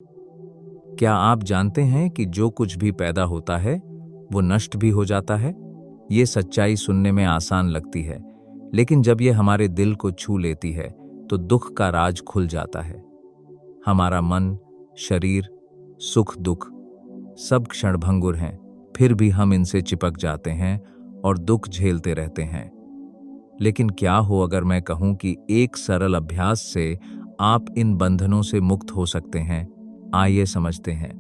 क्या आप जानते हैं कि जो कुछ भी पैदा होता है वो नष्ट भी हो जाता है? ये सच्चाई सुनने में आसान लगती है, लेकिन जब ये हमारे दिल को छू लेती है तो दुख का राज खुल जाता है। हमारा मन, शरीर, सुख दुख सब क्षणभंगुर हैं, फिर भी हम इनसे चिपक जाते हैं और दुख झेलते रहते हैं। लेकिन क्या हो अगर मैं कहूं कि एक सरल अभ्यास से आप इन बंधनों से मुक्त हो सकते हैं? आइए समझते हैं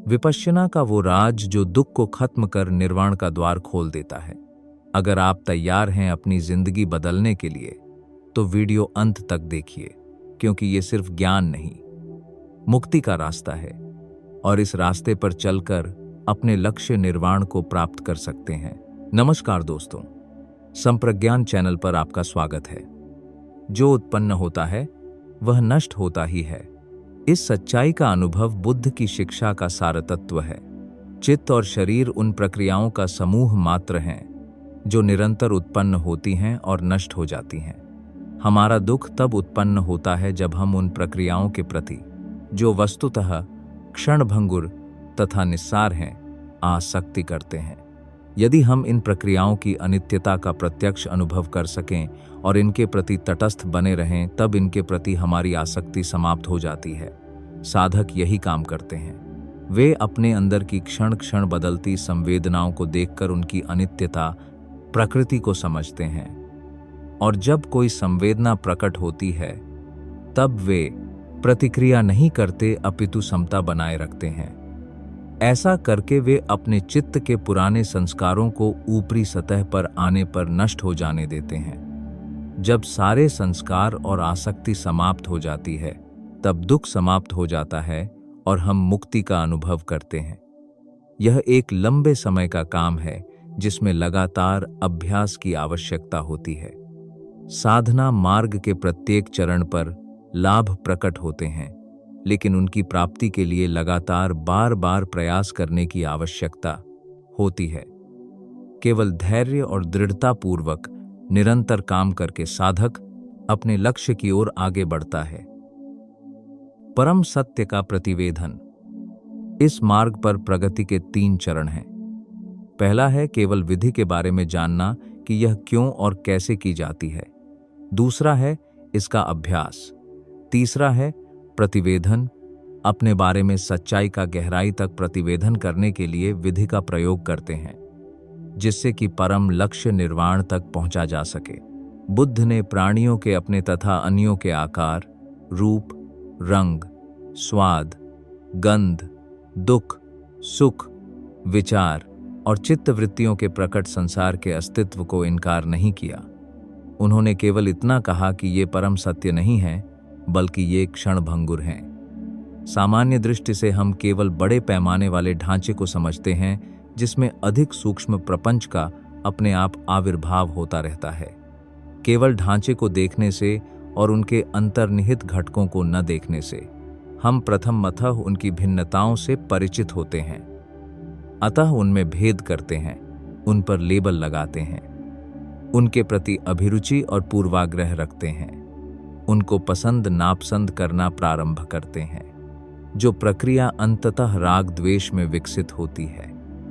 विपश्यना का वो राज जो दुख को खत्म कर निर्वाण का द्वार खोल देता है। अगर आप तैयार हैं अपनी जिंदगी बदलने के लिए तो वीडियो अंत तक देखिए, क्योंकि ये सिर्फ ज्ञान नहीं, मुक्ति का रास्ता है और इस रास्ते पर चलकर अपने लक्ष्य निर्वाण को प्राप्त कर सकते हैं। नमस्कार दोस्तों, संप्रज्ञान चैनल पर आपका स्वागत है। जो उत्पन्न होता है वह नष्ट होता ही है। इस सच्चाई का अनुभव बुद्ध की शिक्षा का सारतत्व है। चित्त और शरीर उन प्रक्रियाओं का समूह मात्र हैं जो निरंतर उत्पन्न होती हैं और नष्ट हो जाती हैं। हमारा दुख तब उत्पन्न होता है जब हम उन प्रक्रियाओं के प्रति, जो वस्तुतः क्षणभंगुर तथा निस्सार हैं, आसक्ति करते हैं। यदि हम इन प्रक्रियाओं की अनित्यता का प्रत्यक्ष अनुभव कर सकें और इनके प्रति तटस्थ बने रहें, तब इनके प्रति हमारी आसक्ति समाप्त हो जाती है। साधक यही काम करते हैं। वे अपने अंदर की क्षण क्षण बदलती संवेदनाओं को देखकर उनकी अनित्यता, प्रकृति को समझते हैं, और जब कोई संवेदना प्रकट होती है तब वे प्रतिक्रिया नहीं करते अपितु समता बनाए रखते हैं। ऐसा करके वे अपने चित्त के पुराने संस्कारों को ऊपरी सतह पर आने पर नष्ट हो जाने देते हैं। जब सारे संस्कार और आसक्ति समाप्त हो जाती है तब दुख समाप्त हो जाता है और हम मुक्ति का अनुभव करते हैं। यह एक लंबे समय का काम है जिसमें लगातार अभ्यास की आवश्यकता होती है। साधना मार्ग के प्रत्येक चरण पर लाभ प्रकट होते हैं, लेकिन उनकी प्राप्ति के लिए लगातार बार बार प्रयास करने की आवश्यकता होती है। केवल धैर्य और दृढ़ता पूर्वक निरंतर काम करके साधक अपने लक्ष्य की ओर आगे बढ़ता है। परम सत्य का प्रतिवेदन। इस मार्ग पर प्रगति के 3 चरण हैं। पहला है केवल विधि के बारे में जानना कि यह क्यों और कैसे की जाती है। दूसरा है इसका अभ्यास। तीसरा है प्रतिवेदन, अपने बारे में सच्चाई का गहराई तक प्रतिवेदन करने के लिए विधि का प्रयोग करते हैं, जिससे कि परम लक्ष्य निर्वाण तक पहुंचा जा सके। बुद्ध ने प्राणियों के अपने तथा अन्यों के आकार, रूप, रंग, स्वाद, गंध, दुख, सुख, विचार और चित्त वृत्तियों के प्रकट संसार के अस्तित्व को इनकार नहीं किया। उन्होंने केवल इतना कहा कि ये परम सत्य नहीं है, बल्कि ये क्षणभंगुर हैं। सामान्य दृष्टि से हम केवल बड़े पैमाने वाले ढांचे को समझते हैं, जिसमें अधिक सूक्ष्म प्रपंच का अपने आप आविर्भाव होता रहता है। केवल ढांचे को देखने से और उनके अंतर्निहित घटकों को न देखने से हम प्रथमतः उनकी भिन्नताओं से परिचित होते हैं, अतः उनमें भेद करते हैं, उन पर लेबल लगाते हैं, उनके प्रति अभिरुचि और पूर्वाग्रह रखते हैं, उनको पसंद नापसंद करना प्रारंभ करते हैं। जो प्रक्रिया अंततः राग द्वेष में विकसित होती है।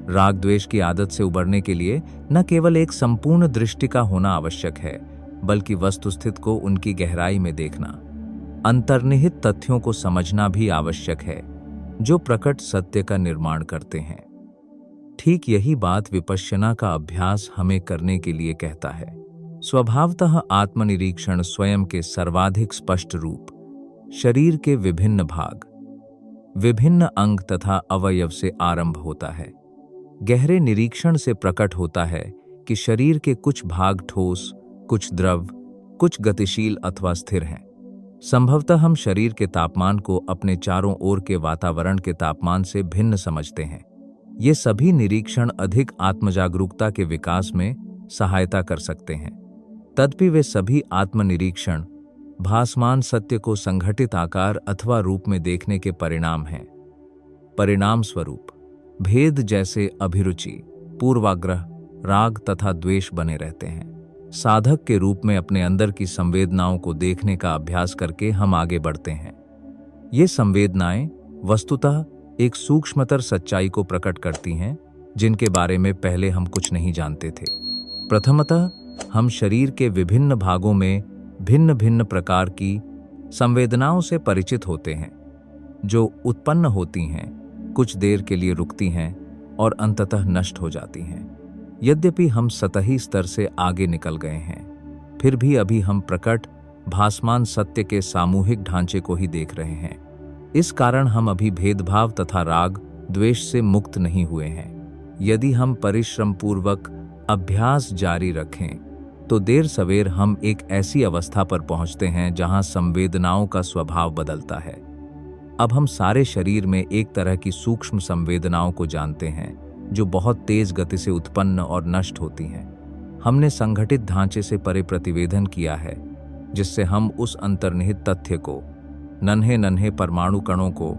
राग द्वेष की आदत से उबरने के लिए न केवल एक संपूर्ण दृष्टि का होना आवश्यक है, बल्कि वस्तुस्थिति को उनकी गहराई में देखना, अंतर्निहित तथ्यों को समझना भी आवश्यक है, जो प्रकट सत्य का निर्माण करते हैं। ठीक यही बात विपश्यना का अभ्यास हमें करने के लिए कहता है। स्वभावतः आत्मनिरीक्षण स्वयं के सर्वाधिक स्पष्ट रूप, शरीर के विभिन्न भाग, विभिन्न अंग तथा अवयव से आरंभ होता है। गहरे निरीक्षण से प्रकट होता है कि शरीर के कुछ भाग ठोस, कुछ द्रव, कुछ गतिशील अथवा स्थिर हैं। संभवतः हम शरीर के तापमान को अपने चारों ओर के वातावरण के तापमान से भिन्न समझते हैं। ये सभी निरीक्षण अधिक आत्मजागरूकता के विकास में सहायता कर सकते हैं। तदपि वे सभी आत्मनिरीक्षण भासमान सत्य को संघटित आकार अथवा रूप में देखने के परिणाम हैं। परिणाम स्वरूप भेद जैसे अभिरुचि, पूर्वाग्रह, राग तथा द्वेष बने रहते हैं। साधक के रूप में अपने अंदर की संवेदनाओं को देखने का अभ्यास करके हम आगे बढ़ते हैं। ये संवेदनाएं वस्तुतः एक सूक्ष्मतर सच्चाई को प्रकट करती हैं, जिनके बारे में पहले हम कुछ नहीं जानते थे। प्रथमतः हम शरीर के विभिन्न भागों में भिन्न भिन्न प्रकार की संवेदनाओं से परिचित होते हैं, जो उत्पन्न होती हैं, कुछ देर के लिए रुकती हैं और अंततः नष्ट हो जाती हैं। यद्यपि हम सतही स्तर से आगे निकल गए हैं, फिर भी अभी हम प्रकट भासमान सत्य के सामूहिक ढांचे को ही देख रहे हैं। इस कारण हम अभी भेदभाव तथा राग द्वेष से मुक्त नहीं हुए हैं। यदि हम परिश्रम पूर्वक अभ्यास जारी रखें तो देर सवेर हम एक ऐसी अवस्था पर पहुंचते हैं जहां संवेदनाओं का स्वभाव बदलता है। अब हम सारे शरीर में एक तरह की सूक्ष्म संवेदनाओं को जानते हैं, जो बहुत तेज गति से उत्पन्न और नष्ट होती हैं। हमने संगठित ढांचे से परे प्रतिवेदन किया है, जिससे हम उस अंतर्निहित तथ्य को, नन्हे नन्हे परमाणु कणों को,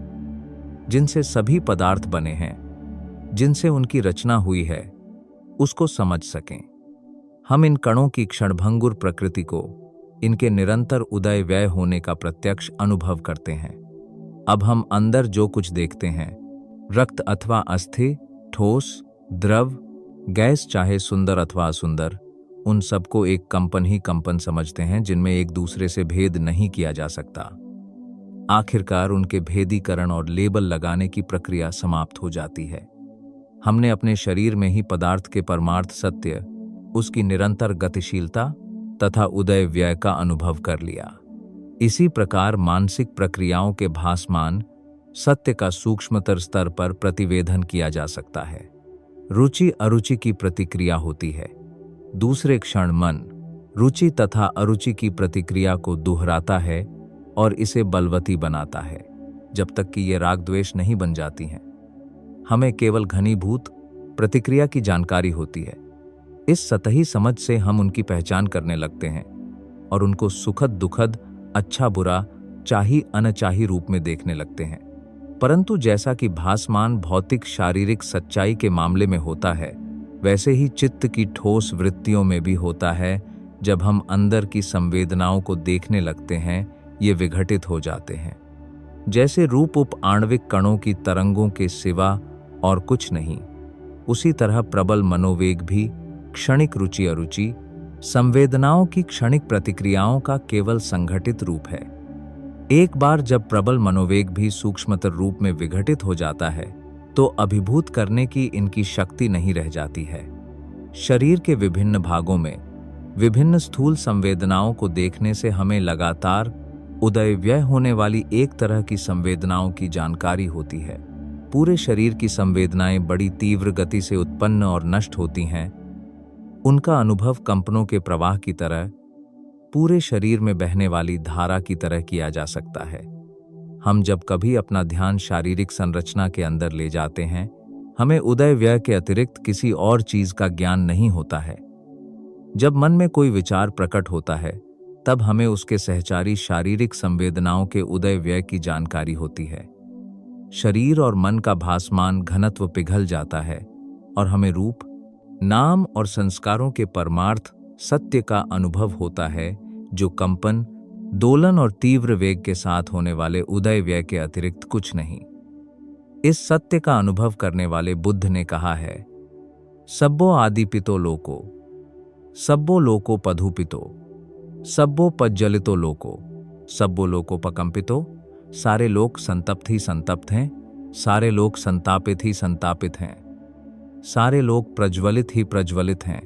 जिनसे सभी पदार्थ बने हैं, जिनसे उनकी रचना हुई है, उसको समझ सकें। हम इन कणों की क्षणभंगुर प्रकृति को, इनके निरंतर उदय व्यय होने का प्रत्यक्ष अनुभव करते हैं। अब हम अंदर जो कुछ देखते हैं, रक्त अथवा अस्थि, ठोस, द्रव, गैस, चाहे सुंदर अथवा असुंदर, उन सबको एक कंपन ही कंपन समझते हैं, जिनमें एक दूसरे से भेद नहीं किया जा सकता। आखिरकार उनके भेदीकरण और लेबल लगाने की प्रक्रिया समाप्त हो जाती है। हमने अपने शरीर में ही पदार्थ के परमार्थ सत्य, उसकी निरंतर गतिशीलता तथा उदय व्यय का अनुभव कर लिया। इसी प्रकार मानसिक प्रक्रियाओं के भासमान सत्य का सूक्ष्मतर स्तर पर प्रतिवेदन किया जा सकता है। रुचि अरुचि की प्रतिक्रिया होती है। दूसरे क्षण मन रुचि तथा अरुचि की प्रतिक्रिया को दोहराता है और इसे बलवती बनाता है, जब तक कि ये राग द्वेष नहीं बन जाती हैं। हमें केवल घनीभूत प्रतिक्रिया की जानकारी होती है। इस सतही समझ से हम उनकी पहचान करने लगते हैं और उनको सुखद दुखद, अच्छा बुरा, चाही अनचाही रूप में देखने लगते हैं। परंतु जैसा कि भासमान भौतिक शारीरिक सच्चाई के मामले में होता है, वैसे ही चित्त की ठोस वृत्तियों में भी होता है। जब हम अंदर की संवेदनाओं को देखने लगते हैं, ये विघटित हो जाते हैं, जैसे रूप उप आणविक कणों की तरंगों के सिवा और कुछ नहीं। उसी तरह प्रबल मनोवेग भी क्षणिक रुचि अरुचि, संवेदनाओं की क्षणिक प्रतिक्रियाओं का केवल संघटित रूप है। एक बार जब प्रबल मनोवेग भी सूक्ष्मतर रूप में विघटित हो जाता है, तो अभिभूत करने की इनकी शक्ति नहीं रह जाती है। शरीर के विभिन्न भागों में विभिन्न स्थूल संवेदनाओं को देखने से हमें लगातार उदय व्यय होने वाली एक तरह की संवेदनाओं की जानकारी होती है। पूरे शरीर की संवेदनाएं बड़ी तीव्र गति से उत्पन्न और नष्ट होती हैं। उनका अनुभव कंपनों के प्रवाह की तरह, पूरे शरीर में बहने वाली धारा की तरह किया जा सकता है। हम जब कभी अपना ध्यान शारीरिक संरचना के अंदर ले जाते हैं, हमें उदय व्यय के अतिरिक्त किसी और चीज का ज्ञान नहीं होता है। जब मन में कोई विचार प्रकट होता है, तब हमें उसके सहचारी शारीरिक संवेदनाओं के उदय व्यय की जानकारी होती है। शरीर और मन का भासमान घनत्व पिघल जाता है और हमें रूप, नाम और संस्कारों के परमार्थ सत्य का अनुभव होता है, जो कंपन, दोलन और तीव्र वेग के साथ होने वाले उदय व्यय के अतिरिक्त कुछ नहीं। इस सत्य का अनुभव करने वाले बुद्ध ने कहा है, सब्बो आदिपितो लोको, सब्बो लोको पधुपितो, सब्बो पज्जलितो लोको, सब्बो लोको पकंपितो। सारे लोग संतप्त ही संतप्त हैं, सारे लोग संतापित ही संतापित हैं, सारे लोग प्रज्वलित ही प्रज्वलित हैं,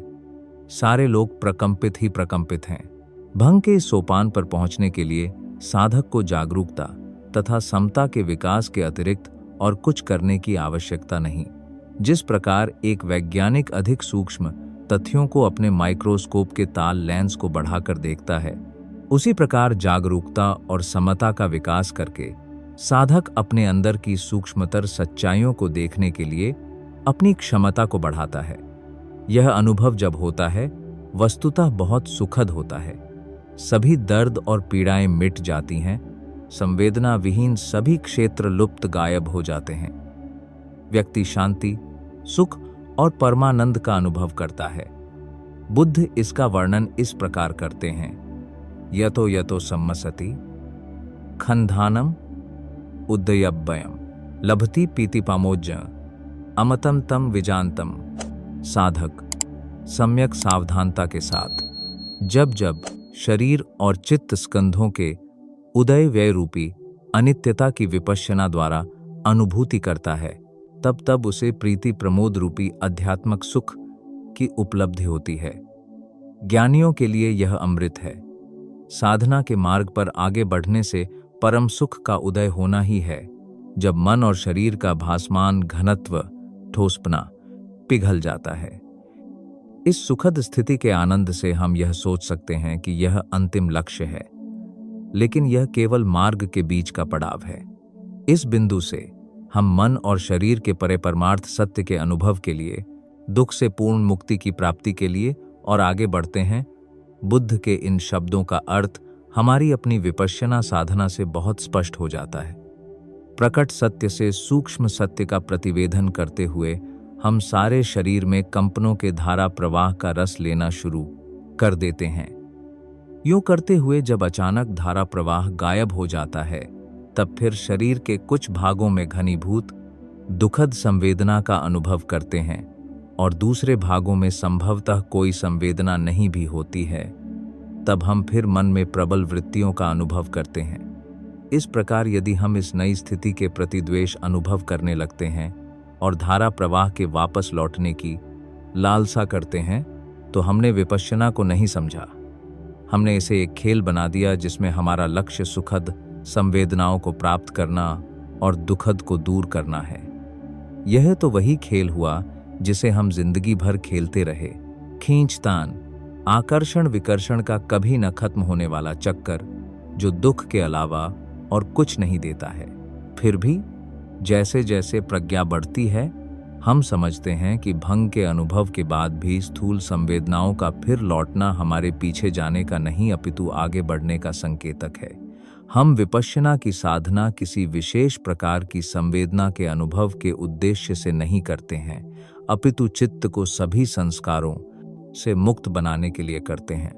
सारे लोग प्रकंपित ही प्रकंपित हैं। भंग के इस सोपान पर पहुंचने के लिए साधक को जागरूकता तथा समता के विकास के अतिरिक्त और कुछ करने की आवश्यकता नहीं। जिस प्रकार एक वैज्ञानिक अधिक सूक्ष्म तथ्यों को अपने माइक्रोस्कोप के ताल लेंस को बढ़ाकर देखता है, उसी प्रकार जागरूकता और समता का विकास करके साधक अपने अंदर की सूक्ष्मतर सच्चाइयों को देखने के लिए अपनी क्षमता को बढ़ाता है। यह अनुभव जब होता है, वस्तुतः बहुत सुखद होता है। सभी दर्द और पीड़ाएं मिट जाती हैं, संवेदना विहीन सभी क्षेत्र लुप्त गायब हो जाते हैं। व्यक्ति शांति, सुख और परमानंद का अनुभव करता है। बुद्ध इसका वर्णन इस प्रकार करते हैं, यतो यतो सम्मसति खंधानम उद्ययभयम। लभति पीति पामोज अमतम तम विजानतम। साधक सम्यक सावधानता के साथ जब जब शरीर और चित्त स्कंधों के उदय व्यय रूपी अनित्यता की विपश्यना द्वारा अनुभूति करता है, तब तब उसे प्रीति प्रमोद रूपी आध्यात्मिक सुख की उपलब्धि होती है। ज्ञानियों के लिए यह अमृत है। साधना के मार्ग पर आगे बढ़ने से परम सुख का उदय होना ही है, जब मन और शरीर का भासमान घनत्व ठोसपना पिघल जाता है। इस सुखद स्थिति के आनंद से हम यह सोच सकते हैं कि यह अंतिम लक्ष्य है, लेकिन यह केवल मार्ग के बीच का पड़ाव है। इस बिंदु से हम मन और शरीर के परे परमार्थ सत्य के अनुभव के लिए, दुख से पूर्ण मुक्ति की प्राप्ति के लिए और आगे बढ़ते हैं। बुद्ध के इन शब्दों का अर्थ हमारी अपनी विपश्यना साधना से बहुत स्पष्ट हो जाता है। प्रकट सत्य से सूक्ष्म सत्य का प्रतिवेदन करते हुए हम सारे शरीर में कंपनों के धारा प्रवाह का रस लेना शुरू कर देते हैं। यूं करते हुए जब अचानक धारा प्रवाह गायब हो जाता है, तब फिर शरीर के कुछ भागों में घनीभूत दुखद संवेदना का अनुभव करते हैं और दूसरे भागों में संभवतः कोई संवेदना नहीं भी होती है। तब हम फिर मन में प्रबल वृत्तियों का अनुभव करते हैं। इस प्रकार यदि हम इस नई स्थिति के प्रति द्वेष अनुभव करने लगते हैं और धारा प्रवाह के वापस लौटने की लालसा करते हैं, तो हमने विपश्यना को नहीं समझा। हमने इसे एक खेल बना दिया जिसमें हमारा लक्ष्य सुखद संवेदनाओं को प्राप्त करना और दुखद को दूर करना है। यह तो वही खेल हुआ जिसे हम जिंदगी भर खेलते रहे। खींचतान, आकर्षण विकर्षण का कभी न खत्म होने वाला चक्कर, जो दुख के अलावा और कुछ नहीं देता है। फिर भी जैसे जैसे प्रज्ञा बढ़ती है, हम समझते हैं कि भंग के अनुभव के बाद भी स्थूल संवेदनाओं का फिर लौटना हमारे पीछे जाने का नहीं, अपितु आगे बढ़ने का संकेतक है। हम विपश्यना की साधना किसी विशेष प्रकार की संवेदना के अनुभव के उद्देश्य से नहीं करते हैं, अपितु चित्त को सभी संस्कारों से मुक्त बनाने के लिए करते हैं।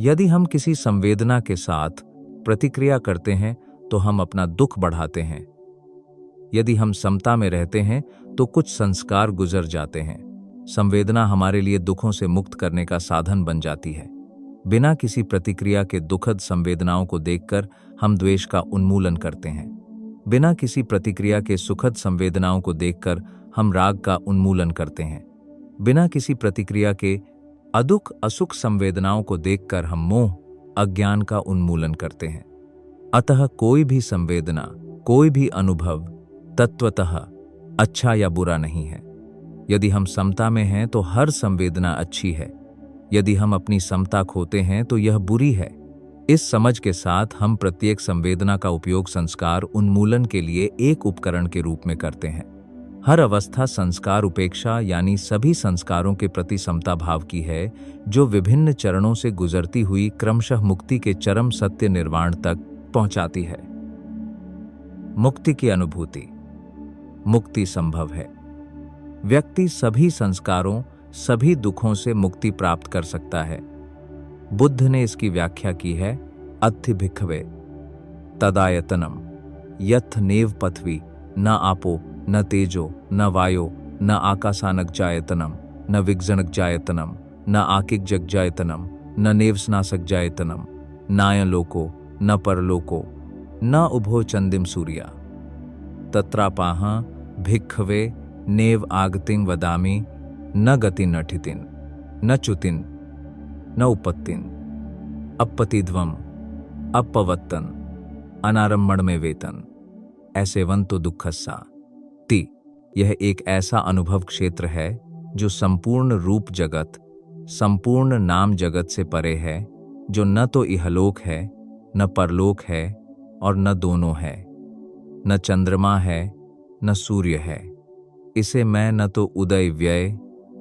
यदि हम किसी संवेदना के साथ प्रतिक्रिया करते हैं तो हम अपना दुख बढ़ाते हैं। यदि हम समता में रहते हैं तो कुछ संस्कार गुजर जाते हैं। संवेदना हमारे लिए दुखों से मुक्त करने का साधन बन जाती है। बिना किसी प्रतिक्रिया के दुखद संवेदनाओं को देखकर हम द्वेष का उन्मूलन करते हैं। बिना किसी प्रतिक्रिया के सुखद संवेदनाओं को देखकर हम राग का उन्मूलन करते हैं। बिना किसी प्रतिक्रिया के अदुख असुख संवेदनाओं को देखकर हम मोह अज्ञान का उन्मूलन करते हैं। अतः कोई भी संवेदना, कोई भी अनुभव तत्वतः अच्छा या बुरा नहीं है। यदि हम समता में हैं तो हर संवेदना अच्छी है। यदि हम अपनी समता खोते हैं तो यह बुरी है। इस समझ के साथ हम प्रत्येक संवेदना का उपयोग संस्कार उन्मूलन के लिए एक उपकरण के रूप में करते हैं। हर अवस्था संस्कार उपेक्षा यानी सभी संस्कारों के प्रति समता भाव की है, जो विभिन्न चरणों से गुजरती हुई क्रमशः मुक्ति के चरम सत्य निर्वाण तक पहुंचाती है। मुक्ति की अनुभूति। मुक्ति संभव है। व्यक्ति सभी संस्कारों, सभी दुखों से मुक्ति प्राप्त कर सकता है। बुद्ध ने इसकी व्याख्या की है, अत्थि भिक्खवे तदायतनम यथ नेव पथवी न आपो न तेजो न वायो न आकाशानक जायतनम न विगजनक जायतनम न आकिक जग जायतनम न नेवस्नासक जायतनम नायलोको न परलोको न उभो चंदिम सूर्या तत्रापाह भिक्खवे नेव आगतिं वदामि न गति न ठितिन न च्युतिन न उपत्तिन अपतिध्वम अपवत्तन अनारम्मण में वेतन ऐसे वन तो दुखस्सा ति। यह एक ऐसा अनुभव क्षेत्र है जो संपूर्ण रूप जगत, संपूर्ण नाम जगत से परे है, जो न तो इहलोक है, न परलोक है और न दोनों है, न चंद्रमा है न सूर्य है। इसे मैं न तो उदय व्यय,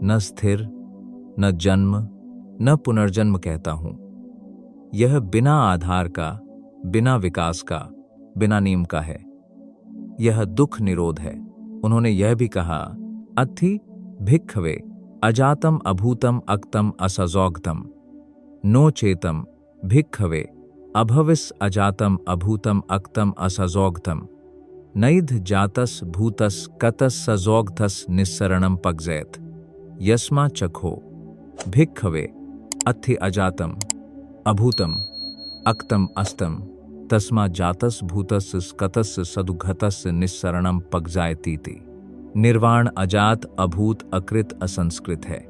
न स्थिर, न जन्म, न पुनर्जन्म कहता हूं। यह बिना आधार का, बिना विकास का, बिना नीम का है। यह दुख निरोध है। उन्होंने यह भी कहा, अत्थि भिक्खवे अजातम अभूतम अक्तम असजौगतम नो चेतम भिक्खवे अभविस अजातम अभूतम अक्तम असजौगतम नैध जातस भूतस कतस सजोगथस निस्सरणम पगजैत यस्मा चखो भिक्खवे अथि अजातम अभूतम अक्तम अस्तम तस्मा जातस भूतस कतस सदुघतस निस्सरणम पगजायतीति। निर्वाण अजात अभूत अकृत असंस्कृत है।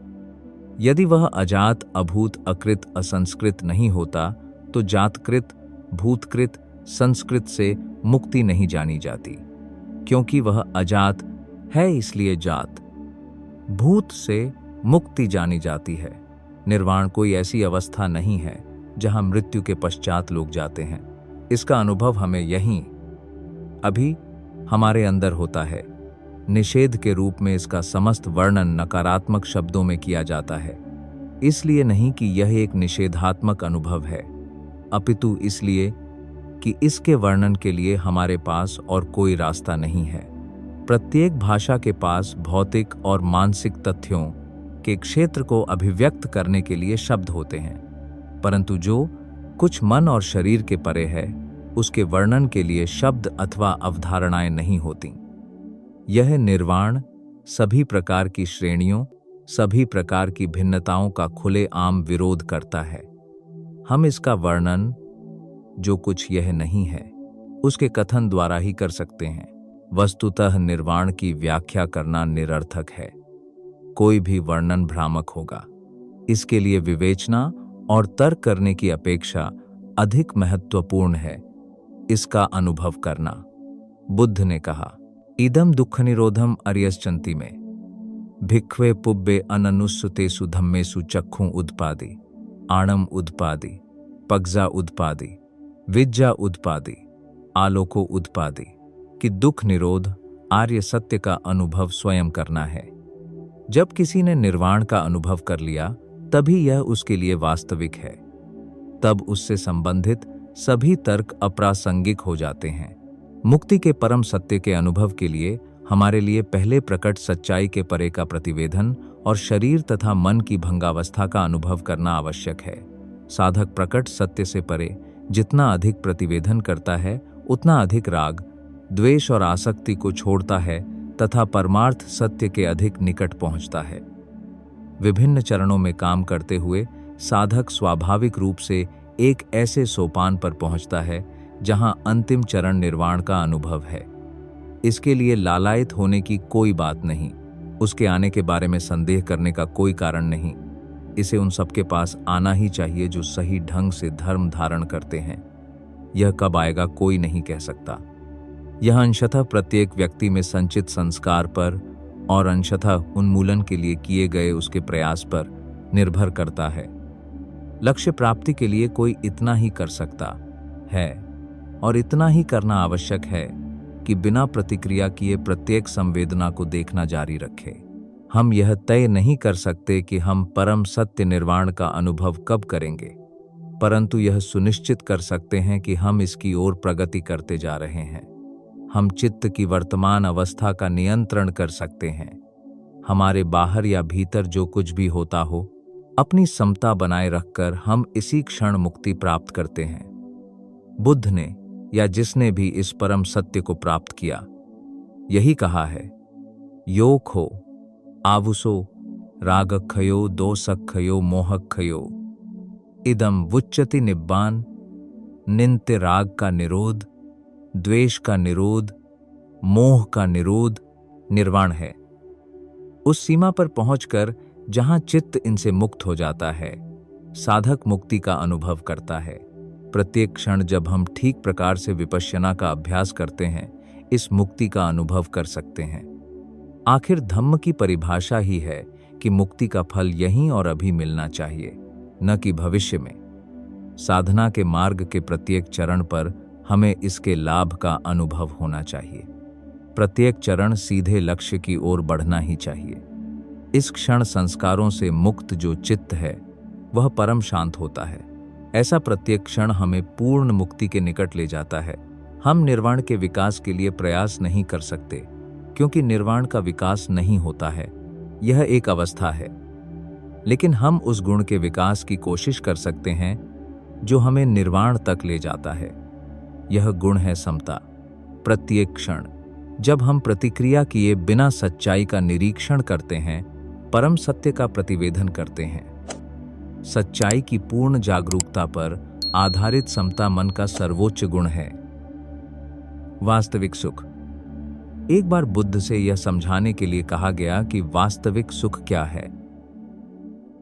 यदि वह अजात अभूत अकृत असंस्कृत नहीं होता तो जातकृत भूतकृत संस्कृत से मुक्ति नहीं जानी जाती, क्योंकि वह अजात है इसलिए जात भूत से मुक्ति जानी जाती है। निर्वाण कोई ऐसी अवस्था नहीं है जहां मृत्यु के पश्चात लोग जाते हैं। इसका अनुभव हमें यहीं अभी हमारे अंदर होता है। निषेध के रूप में इसका समस्त वर्णन नकारात्मक शब्दों में किया जाता है, इसलिए नहीं कि यह एक निषेधात्मक अनुभव है, अपितु इसलिए कि इसके वर्णन के लिए हमारे पास और कोई रास्ता नहीं है। प्रत्येक भाषा के पास भौतिक और मानसिक तथ्यों के क्षेत्र को अभिव्यक्त करने के लिए शब्द होते हैं, परंतु जो कुछ मन और शरीर के परे है उसके वर्णन के लिए शब्द अथवा अवधारणाएं नहीं होती। यह निर्वाण सभी प्रकार की श्रेणियों, सभी प्रकार की भिन्नताओं का खुलेआम विरोध करता है। हम इसका वर्णन जो कुछ यह नहीं है उसके कथन द्वारा ही कर सकते हैं। वस्तुतः निर्वाण की व्याख्या करना निरर्थक है। कोई भी वर्णन भ्रामक होगा। इसके लिए विवेचना और तर्क करने की अपेक्षा अधिक महत्वपूर्ण है इसका अनुभव करना। बुद्ध ने कहा, इदम दुख निरोधम अर्यश्चंति में भिक्खवे पुब्बे अननुस्सुतेषु धम्मेषु चक्षु उद्पादि आणम उद्पादि पगजा उद्पादि विज्जा उद्पादि आलोको उद्पादि कि दुख निरोध आर्य सत्य का अनुभव स्वयं करना है। जब किसी ने निर्वाण का अनुभव कर लिया तभी यह उसके लिए वास्तविक है। तब उससे संबंधित सभी तर्क अप्रासंगिक हो जाते हैं। मुक्ति के परम सत्य के अनुभव के लिए हमारे लिए पहले प्रकट सच्चाई के परे का प्रतिवेदन और शरीर तथा मन की भंगावस्था का अनुभव करना आवश्यक है। साधक प्रकट सत्य से परे जितना अधिक प्रतिवेदन करता है उतना अधिक राग, द्वेष और आसक्ति को छोड़ता है तथा परमार्थ सत्य के अधिक निकट पहुंचता है। विभिन्न चरणों में काम करते हुए साधक स्वाभाविक रूप से एक ऐसे सोपान पर पहुंचता है जहां अंतिम चरण निर्वाण का अनुभव है। इसके लिए लालायित होने की कोई बात नहीं, उसके आने के बारे में संदेह करने का कोई कारण नहीं। इसे उन सबके पास आना ही चाहिए जो सही ढंग से धर्म धारण करते हैं। यह कब आएगा कोई नहीं कह सकता। यह अंशतः प्रत्येक व्यक्ति में संचित संस्कार पर और अंशतः उन्मूलन के लिए किए गए उसके प्रयास पर निर्भर करता है। लक्ष्य प्राप्ति के लिए कोई इतना ही कर सकता है और इतना ही करना आवश्यक है कि बिना प्रतिक्रिया किए प्रत्येक संवेदना को देखना जारी रखे। हम यह तय नहीं कर सकते कि हम परम सत्य निर्वाण का अनुभव कब करेंगे, परंतु यह सुनिश्चित कर सकते हैं कि हम इसकी ओर प्रगति करते जा रहे हैं। हम चित्त की वर्तमान अवस्था का नियंत्रण कर सकते हैं। हमारे बाहर या भीतर जो कुछ भी होता हो, अपनी समता बनाए रखकर हम इसी क्षण मुक्ति प्राप्त करते हैं। बुद्ध ने या जिसने भी इस परम सत्य को प्राप्त किया यही कहा है, योखो आวุसो रागक्षयो दोषक्षयो मोहक्षयो इदम वुच्यति निब्बान। नित्य राग का निरोध, द्वेष का निरोध, मोह का निरोध निर्वाण है। उस सीमा पर पहुंचकर जहां चित्त इनसे मुक्त हो जाता है, साधक मुक्ति का अनुभव करता है। प्रत्येक क्षण जब हम ठीक प्रकार से विपश्यना का अभ्यास करते हैं, इस मुक्ति का अनुभव कर सकते हैं। आखिर धम्म की परिभाषा ही है कि मुक्ति का फल यहीं और अभी मिलना चाहिए, न कि भविष्य में। साधना के मार्ग के प्रत्येक चरण पर हमें इसके लाभ का अनुभव होना चाहिए। प्रत्येक चरण सीधे लक्ष्य की ओर बढ़ना ही चाहिए। इस क्षण संस्कारों से मुक्त जो चित्त है वह परम शांत होता है। ऐसा प्रत्येक क्षण हमें पूर्ण मुक्ति के निकट ले जाता है। हम निर्वाण के विकास के लिए प्रयास नहीं कर सकते, क्योंकि निर्वाण का विकास नहीं होता है, यह एक अवस्था है। लेकिन हम उस गुण के विकास की कोशिश कर सकते हैं जो हमें निर्वाण तक ले जाता है। यह गुण है समता। प्रत्येक क्षण। जब हम प्रतिक्रिया किए बिना सच्चाई का निरीक्षण करते हैं, परम सत्य का प्रतिवेदन करते हैं। सच्चाई की पूर्ण जागरूकता पर आधारित समता मन का सर्वोच्च गुण है। वास्तविक सुख। एक बार बुद्ध से यह समझाने के लिए कहा गया कि वास्तविक सुख क्या है।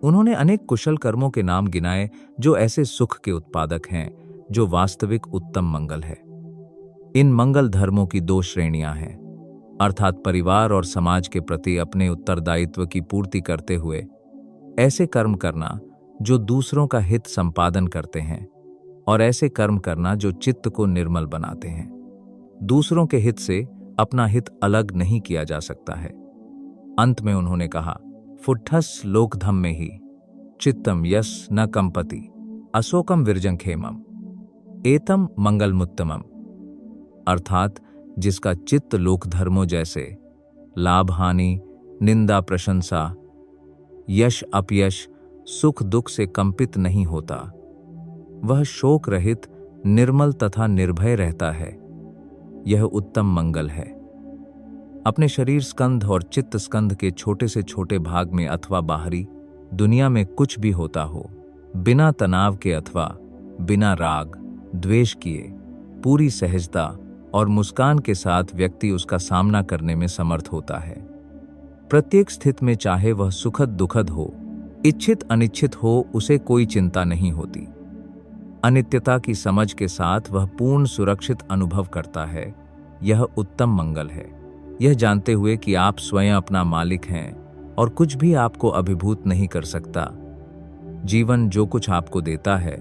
उन्होंने अनेक कुशल कर्मों के नाम गिनाए जो ऐसे सुख के उत्पादक हैं जो वास्तविक उत्तम मंगल है। इन मंगल धर्मों की दो श्रेणियां हैं, अर्थात परिवार और समाज के प्रति अपने उत्तरदायित्व की पूर्ति करते हुए ऐसे कर्म करना जो दूसरों का हित संपादन करते हैं, और ऐसे कर्म करना जो चित्त को निर्मल बनाते हैं। दूसरों के हित से अपना हित अलग नहीं किया जा सकता है। अंत में उन्होंने कहा, फुट्ठस लोकधम में ही चित्तम यस न कंपति अशोकम विरजंखेमम एतम मंगलमुत्तमम। अर्थात जिसका चित्त लोकधर्मों जैसे लाभ हानि, निंदा प्रशंसा, यश अपयश, सुख दुख से कंपित नहीं होता, वह शोक रहित, निर्मल तथा निर्भय रहता है। यह उत्तम मंगल है। अपने शरीर स्कंध और चित्त स्कंध के छोटे से छोटे भाग में अथवा बाहरी दुनिया में कुछ भी होता हो, बिना तनाव के अथवा बिना राग द्वेष किए पूरी सहजता और मुस्कान के साथ व्यक्ति उसका सामना करने में समर्थ होता है। प्रत्येक स्थिति में चाहे वह सुखद दुखद हो, इच्छित अनिच्छित हो, उसे कोई चिंता नहीं होती। अनित्यता की समझ के साथ वह पूर्ण सुरक्षित अनुभव करता है। यह उत्तम मंगल है। यह जानते हुए कि आप स्वयं अपना मालिक हैं और कुछ भी आपको अभिभूत नहीं कर सकता। जीवन जो कुछ आपको देता है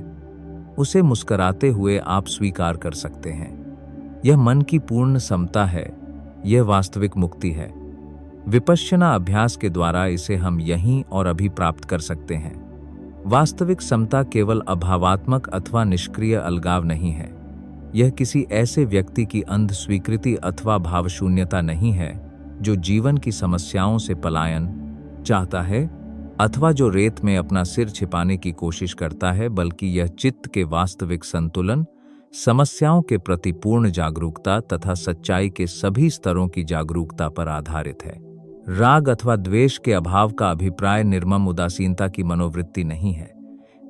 उसे मुस्कुराते हुए आप स्वीकार कर सकते हैं। यह मन की पूर्ण समता है। यह वास्तविक मुक्ति है। विपश्यना अभ्यास के द्वारा इसे हम यहीं और अभी प्राप्त कर सकते हैं। वास्तविक समता केवल अभावात्मक अथवा निष्क्रिय अलगाव नहीं है। यह किसी ऐसे व्यक्ति की अंध स्वीकृति अथवा भावशून्यता नहीं है जो जीवन की समस्याओं से पलायन चाहता है अथवा जो रेत में अपना सिर छिपाने की कोशिश करता है, बल्कि यह चित्त के वास्तविक संतुलन, समस्याओं के प्रति पूर्ण जागरूकता तथा सच्चाई के सभी स्तरों की जागरूकता पर आधारित है। राग अथवा द्वेष के अभाव का अभिप्राय निर्मम उदासीनता की मनोवृत्ति नहीं है,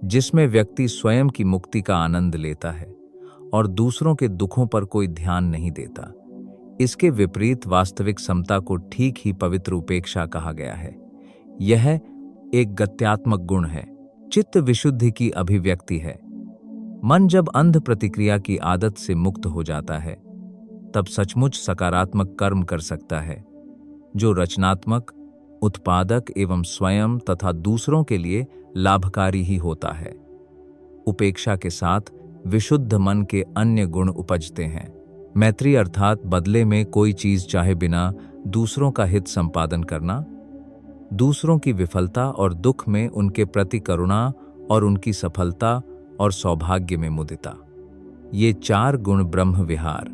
जिसमें व्यक्ति स्वयं की मुक्ति का आनंद लेता है और दूसरों के दुखों पर कोई ध्यान नहीं देता। इसके विपरीत वास्तविक समता को ठीक ही पवित्र उपेक्षा कहा गया है। यह एक गत्यात्मक गुण है, चित्त विशुद्धि की अभिव्यक्ति है। मन जब अंध प्रतिक्रिया की आदत से मुक्त हो जाता है, तब सचमुच सकारात्मक कर्म कर सकता है, जो रचनात्मक, उत्पादक एवं स्वयं तथा दूसरों के लिए लाभकारी ही होता है। उपेक्षा के साथ विशुद्ध मन के अन्य गुण उपजते हैं। मैत्री अर्थात बदले में कोई चीज चाहे बिना दूसरों का हित संपादन करना, दूसरों की विफलता और दुख में उनके प्रति करुणा और उनकी सफलता और सौभाग्य में मुदिता। ये चार गुण ब्रह्म विहार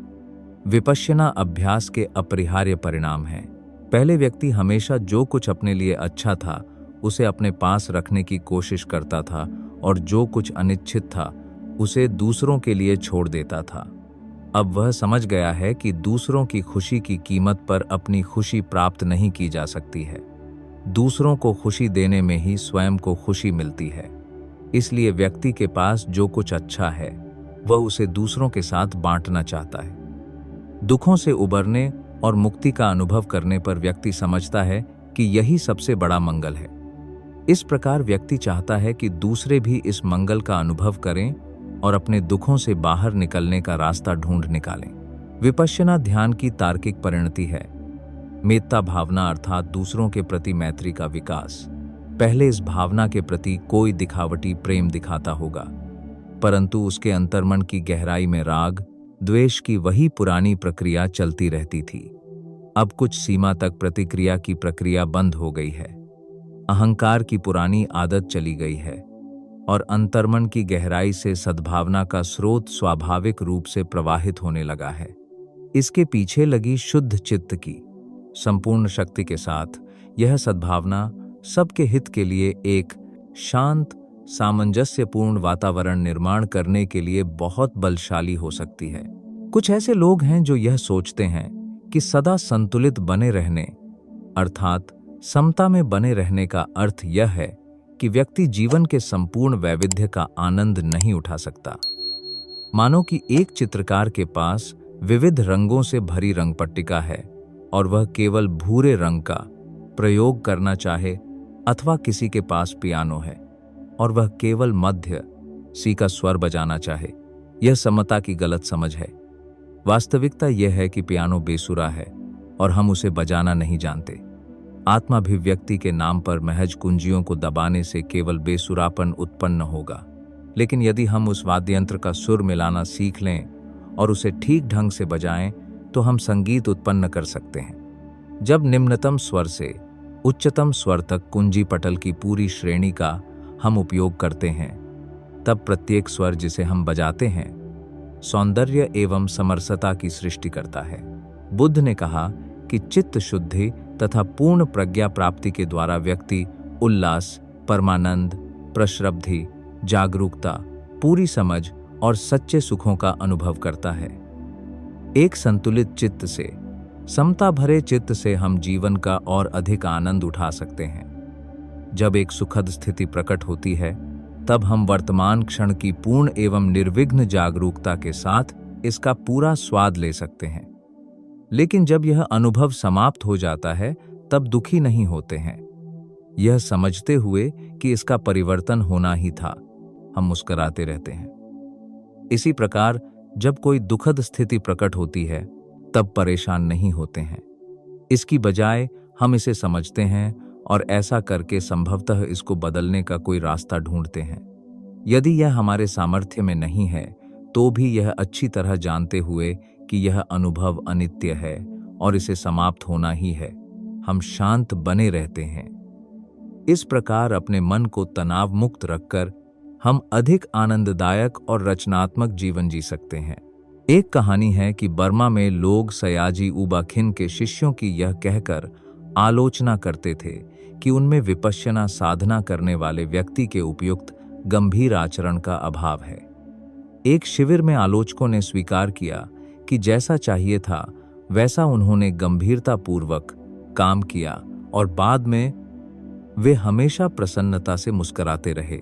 विपश्यना अभ्यास के अपरिहार्य परिणाम हैं। पहले व्यक्ति हमेशा जो कुछ अपने लिए अच्छा था उसे अपने पास रखने की कोशिश करता था और जो कुछ अनिच्छित था उसे दूसरों के लिए छोड़ देता था। अब वह समझ गया है कि दूसरों की खुशी की कीमत पर अपनी खुशी प्राप्त नहीं की जा सकती है। दूसरों को खुशी देने में ही स्वयं को खुशी मिलती है। इसलिए व्यक्ति के पास जो कुछ अच्छा है वह उसे दूसरों के साथ बांटना चाहता है। दुखों से उबरने और मुक्ति का अनुभव करने पर व्यक्ति समझता है कि यही सबसे बड़ा मंगल है। इस प्रकार व्यक्ति चाहता है कि दूसरे भी इस मंगल का अनुभव करें और अपने दुखों से बाहर निकलने का रास्ता ढूंढ निकालें। विपश्यना ध्यान की तार्किक परिणति है। मेत्ता भावना अर्थात दूसरों के प्रति मैत्री का विकास। पहले इस भावना के प्रति कोई दिखावटी प्रेम दिखाता होगा, परंतु उसके अंतर्मन की गहराई में राग द्वेष की वही पुरानी प्रक्रिया चलती रहती थी। अब कुछ सीमा तक प्रतिक्रिया की प्रक्रिया बंद हो गई है। अहंकार की पुरानी आदत चली गई है और अंतर्मन की गहराई से सद्भावना का स्रोत स्वाभाविक रूप से प्रवाहित होने लगा है। इसके पीछे लगी शुद्ध चित्त की संपूर्ण शक्ति के साथ यह सद्भावना सबके हित के लिए एक शांत, सामंजस्यपूर्ण वातावरण निर्माण करने के लिए बहुत बलशाली हो सकती है। कुछ ऐसे लोग हैं जो यह सोचते हैं कि सदा संतुलित बने रहने अर्थात समता में बने रहने का अर्थ यह है कि व्यक्ति जीवन के संपूर्ण वैविध्य का आनंद नहीं उठा सकता। मानो कि एक चित्रकार के पास विविध रंगों से भरी रंगपट्टिका है और वह केवल भूरे रंग का प्रयोग करना चाहे, अथवा किसी के पास पियानो है और वह केवल मध्य सी का स्वर बजाना चाहे। यह समता की गलत समझ है। वास्तविकता यह है कि पियानो बेसुरा है और हम उसे बजाना नहीं जानते। आत्माभिव्यक्ति के नाम पर महज कुंजियों को दबाने से केवल बेसुरापन उत्पन्न होगा, लेकिन यदि हम उस वाद्ययंत्र का सुर मिलाना सीख लें और उसे ठीक ढंग से बजाएं तो हम संगीत उत्पन्न कर सकते हैं। जब निम्नतम स्वर से उच्चतम स्वर तक कुंजी पटल की पूरी श्रेणी का हम उपयोग करते हैं, तब प्रत्येक स्वर जिसे हम बजाते हैं सौंदर्य एवं समरसता की सृष्टि करता है। बुद्ध ने कहा कि चित्त शुद्धि तथा पूर्ण प्रज्ञा प्राप्ति के द्वारा व्यक्ति उल्लास, परमानंद, प्रश्रब्धि, जागरूकता, पूरी समझ और सच्चे सुखों का अनुभव करता है। एक संतुलित चित्त से, समता भरे चित्त से हम जीवन का और अधिक आनंद उठा सकते हैं। जब एक सुखद स्थिति प्रकट होती है, तब हम वर्तमान क्षण की पूर्ण एवं निर्विघ्न जागरूकता के साथ इसका पूरा स्वाद ले सकते हैं। लेकिन जब यह अनुभव समाप्त हो जाता है, तब दुखी नहीं होते हैं। यह समझते हुए कि इसका परिवर्तन होना ही था, हम मुस्कुराते रहते हैं। इसी प्रकार जब कोई दुखद स्थिति प्रकट होती है, तब परेशान नहीं होते हैं। इसकी बजाय हम इसे समझते हैं और ऐसा करके संभवतः इसको बदलने का कोई रास्ता ढूंढते हैं। यदि यह हमारे सामर्थ्य में नहीं है, तो भी यह अच्छी तरह जानते हुए कि यह अनुभव अनित्य है और इसे समाप्त होना ही है, हम शांत बने रहते हैं। इस प्रकार अपने मन को तनाव मुक्त रखकर हम अधिक आनंददायक और रचनात्मक जीवन जी सकते हैं। एक कहानी है कि बर्मा में लोग सयाजी उबा खिन के शिष्यों की यह कहकर आलोचना करते थे कि उनमें विपश्यना साधना करने वाले व्यक्ति के उपयुक्त गंभीर आचरण का अभाव है। एक शिविर में आलोचकों ने स्वीकार किया कि जैसा चाहिए था वैसा उन्होंने गंभीरतापूर्वक काम किया और बाद में वे हमेशा प्रसन्नता से मुस्कुराते रहे।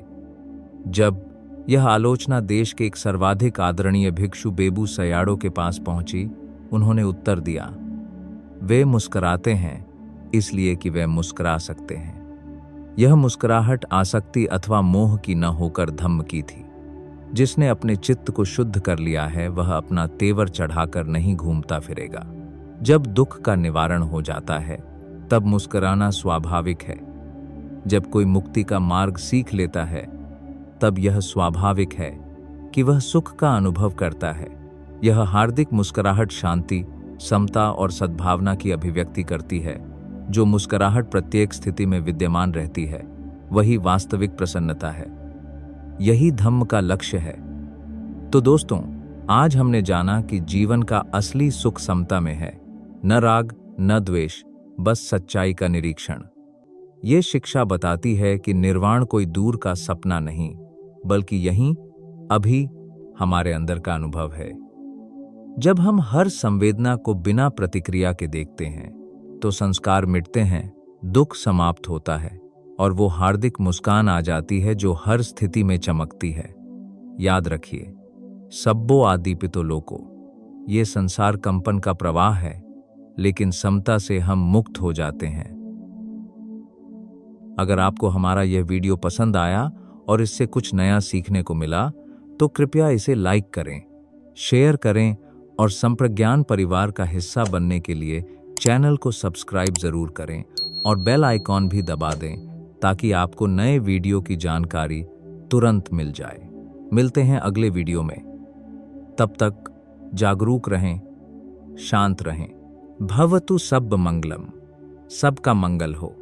जब यह आलोचना देश के एक सर्वाधिक आदरणीय भिक्षु बेबू सयाड़ो के पास पहुंची, उन्होंने उत्तर दिया, वे मुस्कुराते हैं इसलिए कि वे मुस्कुरा सकते हैं। यह मुस्कुराहट आसक्ति अथवा मोह की न होकर धम्म की थी। जिसने अपने चित्त को शुद्ध कर लिया है, वह अपना तेवर चढ़ाकर नहीं घूमता फिरेगा। जब दुख का निवारण हो जाता है, तब मुस्कुराना स्वाभाविक है। जब कोई मुक्ति का मार्ग सीख लेता है, तब यह स्वाभाविक है कि वह सुख का अनुभव करता है। यह हार्दिक मुस्कुराहट शांति, समता और सद्भावना की अभिव्यक्ति करती है। जो मुस्कुराहट प्रत्येक स्थिति में विद्यमान रहती है, वही वास्तविक प्रसन्नता है। यही धम्म का लक्ष्य है। तो दोस्तों, आज हमने जाना कि जीवन का असली सुख समता में है। न राग, न द्वेष, बस सच्चाई का निरीक्षण। ये शिक्षा बताती है कि निर्वाण कोई दूर का सपना नहीं, बल्कि यहीं अभी हमारे अंदर का अनुभव है। जब हम हर संवेदना को बिना प्रतिक्रिया के देखते हैं, तो संस्कार मिटते हैं, दुख समाप्त होता है और वो हार्दिक मुस्कान आ जाती है जो हर स्थिति में चमकती है। याद रखिए, सब्बो आदीपितो लोको, ये संसार कंपन का प्रवाह है, लेकिन समता से हम मुक्त हो जाते हैं। अगर आपको हमारा यह वीडियो पसंद आया और इससे कुछ नया सीखने को मिला, तो कृपया इसे लाइक करें, शेयर करें और संप्रज्ञान परिवार का हिस्सा बनने के लिए चैनल को सब्सक्राइब जरूर करें और बेल आइकॉन भी दबा दें, ताकि आपको नए वीडियो की जानकारी तुरंत मिल जाए। मिलते हैं अगले वीडियो में। तब तक जागरूक रहें, शांत रहें। भवतु सब मंगलम, सबका मंगल हो।